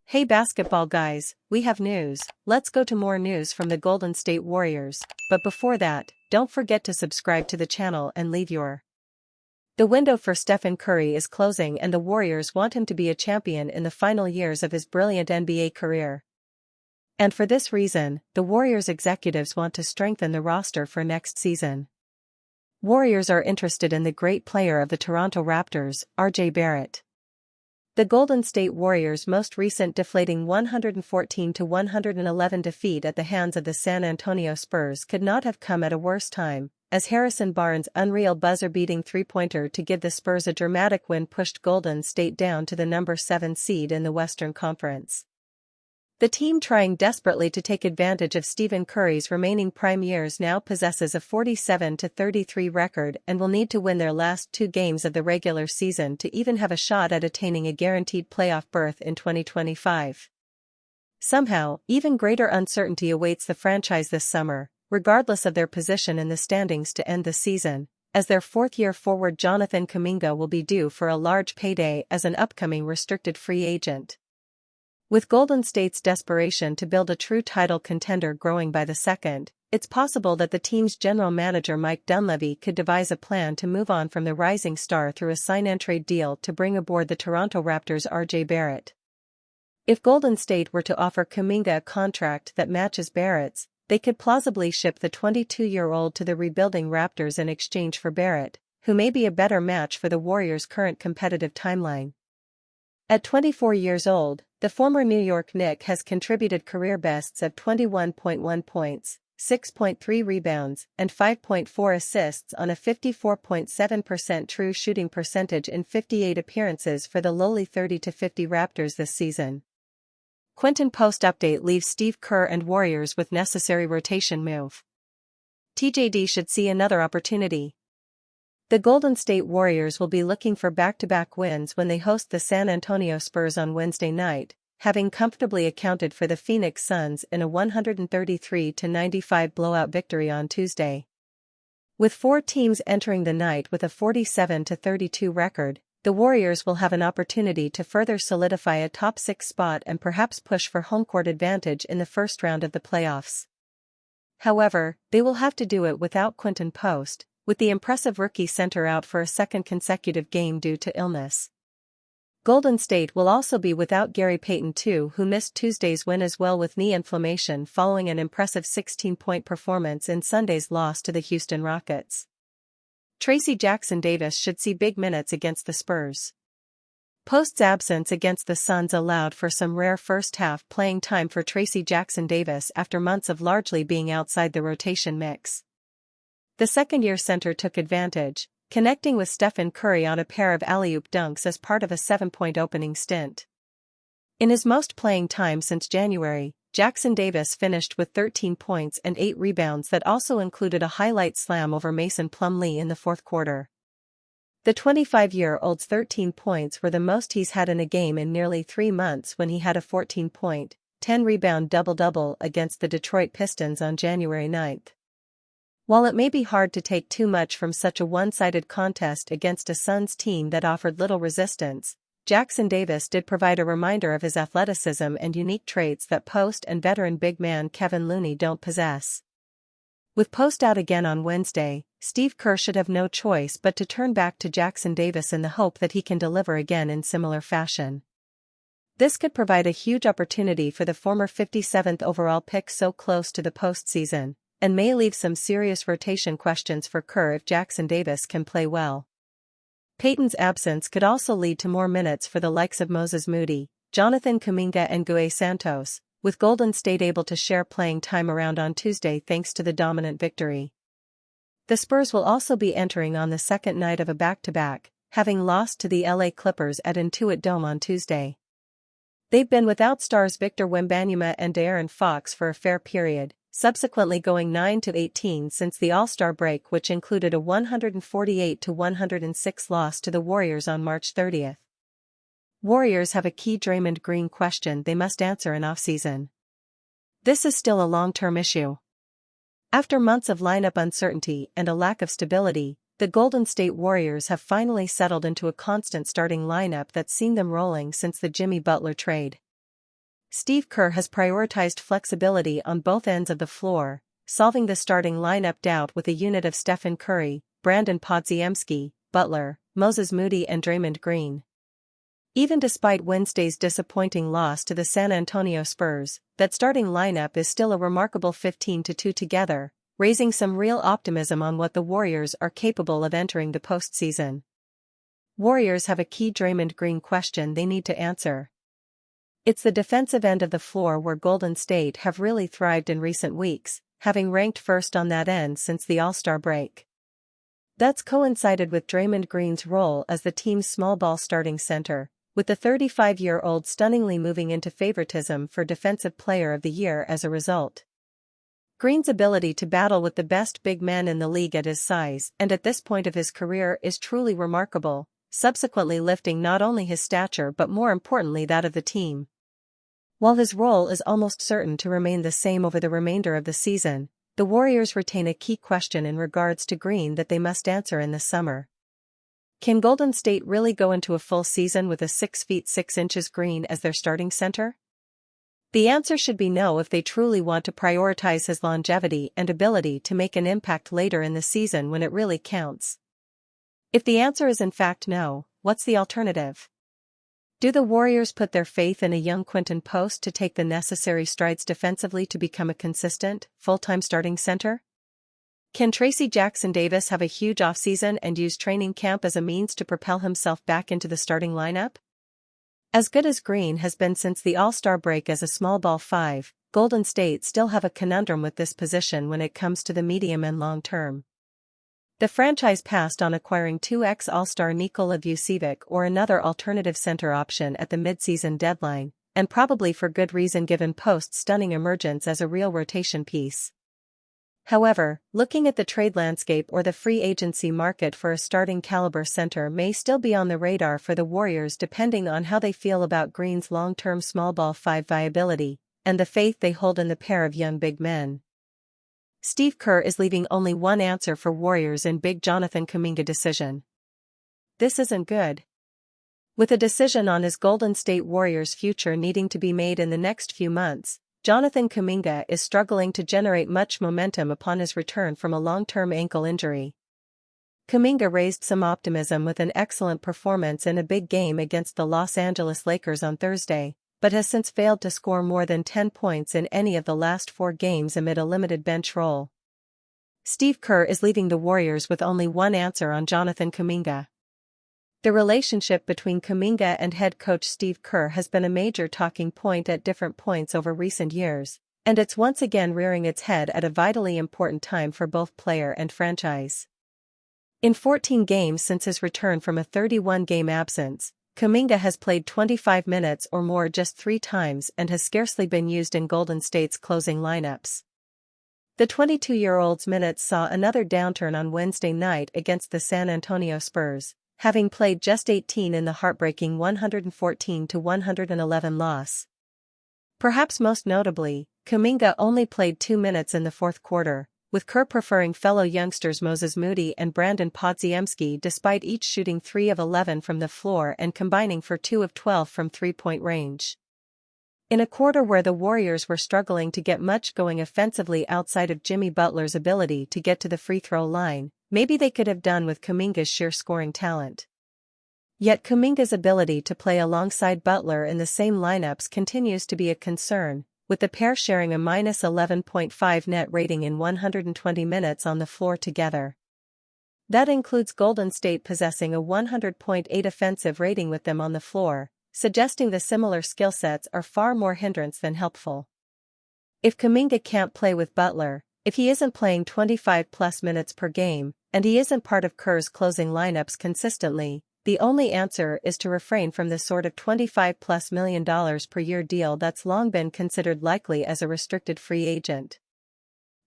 Hey basketball guys, we have news. Let's go to more news from the Golden State Warriors, but before that, don't forget to subscribe to the channel and leave your. The window for Stephen Curry is closing and the Warriors want him to be a champion in the final years of his brilliant NBA career. And for this reason, the Warriors executives want to strengthen the roster for next season. Warriors are interested in the great player of the Toronto Raptors, RJ Barrett. The Golden State Warriors' most recent deflating 114-111 defeat at the hands of the San Antonio Spurs could not have come at a worse time, as Harrison Barnes' unreal buzzer-beating three-pointer to give the Spurs a dramatic win pushed Golden State down to the number 7 seed in the Western Conference. The team trying desperately to take advantage of Stephen Curry's remaining prime years now possesses a 47-33 record and will need to win their last 2 games of the regular season to even have a shot at attaining a guaranteed playoff berth in 2025. Somehow, even greater uncertainty awaits the franchise this summer, regardless of their position in the standings to end the season, as their fourth-year forward Jonathan Kuminga will be due for a large payday as an upcoming restricted free agent. With Golden State's desperation to build a true title contender growing by the second, it's possible that the team's general manager Mike Dunleavy could devise a plan to move on from the rising star through a sign-and-trade deal to bring aboard the Toronto Raptors' RJ Barrett. If Golden State were to offer Kuminga a contract that matches Barrett's, they could plausibly ship the 22-year-old to the rebuilding Raptors in exchange for Barrett, who may be a better match for the Warriors' current competitive timeline. At 24 years old, the former New York Knick has contributed career bests of 21.1 points, 6.3 rebounds, and 5.4 assists on a 54.7% true shooting percentage in 58 appearances for the lowly 30-50 Raptors this season. Quinton Post update leaves Steve Kerr and Warriors with necessary rotation move. TJD should see another opportunity. The Golden State Warriors will be looking for back-to-back wins when they host the San Antonio Spurs on Wednesday night, having comfortably accounted for the Phoenix Suns in a 133-95 blowout victory on Tuesday. With 4 teams entering the night with a 47-32 record, the Warriors will have an opportunity to further solidify a top 6 spot and perhaps push for home court advantage in the first round of the playoffs. However, they will have to do it without Quinton Post, with the impressive rookie center out for a second consecutive game due to illness. Golden State will also be without Gary Payton II, who missed Tuesday's win as well with knee inflammation following an impressive 16-point performance in Sunday's loss to the Houston Rockets. Tracy Jackson-Davis should see big minutes against the Spurs. Post's absence against the Suns allowed for some rare first-half playing time for Tracy Jackson-Davis after months of largely being outside the rotation mix. The second-year center took advantage, connecting with Stephen Curry on a pair of alley-oop dunks as part of a 7-point opening stint. In his most playing time since January, Jackson-Davis finished with 13 points and 8 rebounds that also included a highlight slam over Mason Plumlee in the fourth quarter. The 25-year-old's 13 points were the most he's had in a game in nearly 3 months when he had a 14-point, 10-rebound double-double against the Detroit Pistons on January 9. While it may be hard to take too much from such a one-sided contest against a Suns team that offered little resistance, Jackson-Davis did provide a reminder of his athleticism and unique traits that Post and veteran big man Kevin Looney don't possess. With Post out again on Wednesday, Steve Kerr should have no choice but to turn back to Jackson-Davis in the hope that he can deliver again in similar fashion. This could provide a huge opportunity for the former 57th overall pick so close to the postseason, and may leave some serious rotation questions for Kerr if Jackson-Davis can play well. Payton's absence could also lead to more minutes for the likes of Moses Moody, Jonathan Kuminga and Gue Santos, with Golden State able to share playing time around on Tuesday thanks to the dominant victory. The Spurs will also be entering on the second night of a back-to-back, having lost to the LA Clippers at Intuit Dome on Tuesday. They've been without stars Victor Wembanyama and De'Aaron Fox for a fair period, subsequently going 9-18 since the All-Star break, which included a 148-106 loss to the Warriors on March 30. Warriors have a key Draymond Green question they must answer in offseason. This is still a long-term issue. After months of lineup uncertainty and a lack of stability, the Golden State Warriors have finally settled into a constant starting lineup that's seen them rolling since the Jimmy Butler trade. Steve Kerr has prioritized flexibility on both ends of the floor, solving the starting lineup doubt with a unit of Stephen Curry, Brandon Podziemski, Butler, Moses Moody and Draymond Green. Even despite Wednesday's disappointing loss to the San Antonio Spurs, that starting lineup is still a remarkable 15-2 together, raising some real optimism on what the Warriors are capable of entering the postseason. Warriors have a key Draymond Green question they need to answer. It's the defensive end of the floor where Golden State have really thrived in recent weeks, having ranked first on that end since the All-Star break. That's coincided with Draymond Green's role as the team's small ball starting center, with the 35-year-old stunningly moving into favoritism for Defensive Player of the Year as a result. Green's ability to battle with the best big men in the league at his size and at this point of his career is truly remarkable, subsequently lifting not only his stature but more importantly that of the team. While his role is almost certain to remain the same over the remainder of the season, the Warriors retain a key question in regards to Green that they must answer in the summer. Can Golden State really go into a full season with a 6 feet 6 inches Green as their starting center? The answer should be no if they truly want to prioritize his longevity and ability to make an impact later in the season when it really counts. If the answer is in fact no, what's the alternative? Do the Warriors put their faith in a young Quinton Post to take the necessary strides defensively to become a consistent, full-time starting center? Can Tracy Jackson-Davis have a huge offseason and use training camp as a means to propel himself back into the starting lineup? As good as Green has been since the All-Star break as a small ball 5, Golden State still have a conundrum with this position when it comes to the medium and long term. The franchise passed on acquiring 2x All-Star Nikola Vucevic or another alternative center option at the midseason deadline, and probably for good reason given Post's stunning emergence as a real rotation piece. However, looking at the trade landscape or the free agency market for a starting caliber center may still be on the radar for the Warriors depending on how they feel about Green's long-term small ball 5 viability, and the faith they hold in the pair of young big men. Steve Kerr is leaving only one answer for Warriors in big Jonathan Kuminga decision. This isn't good. With a decision on his Golden State Warriors future needing to be made in the next few months, Jonathan Kuminga is struggling to generate much momentum upon his return from a long-term ankle injury. Kuminga raised some optimism with an excellent performance in a big game against the Los Angeles Lakers on Thursday, but has since failed to score more than 10 points in any of the last 4 games amid a limited bench role. Steve Kerr is leaving the Warriors with only one answer on Jonathan Kuminga. The relationship between Kuminga and head coach Steve Kerr has been a major talking point at different points over recent years, and it's once again rearing its head at a vitally important time for both player and franchise. In 14 games since his return from a 31-game absence, Kuminga has played 25 minutes or more just 3 times and has scarcely been used in Golden State's closing lineups. The 22-year-old's minutes saw another downturn on Wednesday night against the San Antonio Spurs, having played just 18 in the heartbreaking 114-111 loss. Perhaps most notably, Kuminga only played 2 minutes in the fourth quarter, with Kerr preferring fellow youngsters Moses Moody and Brandon Podziemski despite each shooting 3 of 11 from the floor and combining for 2 of 12 from three-point range. In a quarter where the Warriors were struggling to get much going offensively outside of Jimmy Butler's ability to get to the free throw line, maybe they could have done with Kuminga's sheer scoring talent. Yet Kuminga's ability to play alongside Butler in the same lineups continues to be a concern, with the pair sharing a -11.5 net rating in 120 minutes on the floor together. That includes Golden State possessing a 100.8 offensive rating with them on the floor, suggesting the similar skill sets are far more hindrance than helpful. If Kuminga can't play with Butler, if he isn't playing 25-plus minutes per game, and he isn't part of Kerr's closing lineups consistently, the only answer is to refrain from the sort of $25+ million per year deal that's long been considered likely as a restricted free agent.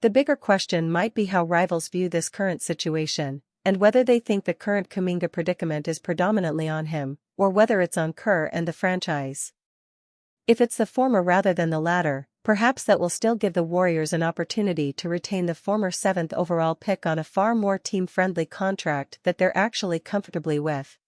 The bigger question might be how rivals view this current situation, and whether they think the current Kuminga predicament is predominantly on him, or whether it's on Kerr and the franchise. If it's the former rather than the latter, Perhaps that will still give the Warriors an opportunity to retain the former 7th overall pick on a far more team-friendly contract that they're actually comfortably with.